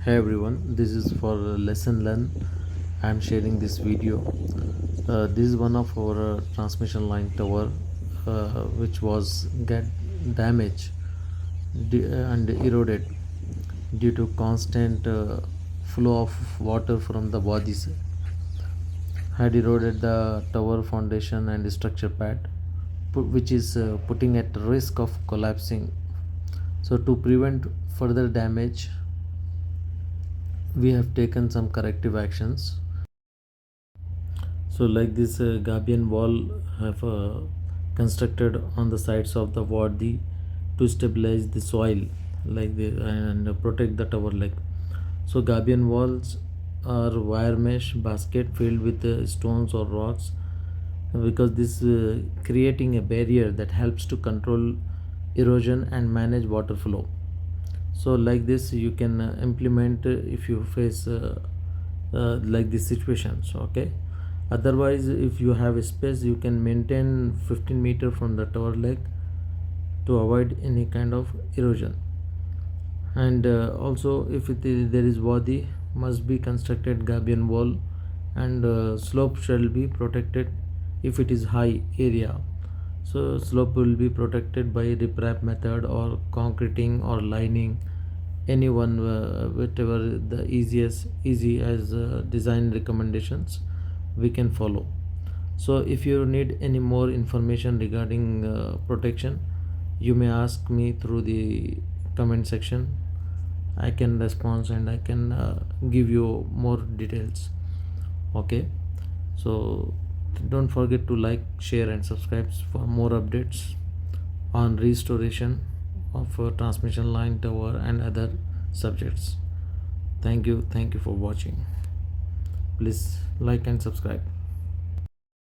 Hey everyone, this is for lesson learn. I'm sharing this video. This is one of our transmission line tower, which was get damaged and eroded due to constant flow of water from the Wadis. Had eroded the tower foundation and structure pad, which is putting at risk of collapsing. So to prevent further damage, we have taken some corrective actions. So like this Gabion wall have constructed on the sides of the Wadi to stabilize the soil and protect the tower leg. So Gabion walls are wire mesh basket filled with stones or rocks, because this creating a barrier that helps to control erosion and manage water flow. So like this you can implement if you face like these situations. Okay, otherwise if you have a space, you can maintain 15 meter from the tower leg to avoid any kind of erosion. And also if there is wadi, must be constructed gabion wall, and slope shall be protected. If it is high area, so slope will be protected by riprap method or concreting or lining, anyone whatever the easy as design recommendations we can follow. So if you need any more information regarding protection, you may ask me through the comment section. I can respond and I can give you more details. Okay, so don't forget to like, share and subscribe for more updates on restoration of transmission line tower and other subjects. Thank you for watching. Please like and subscribe.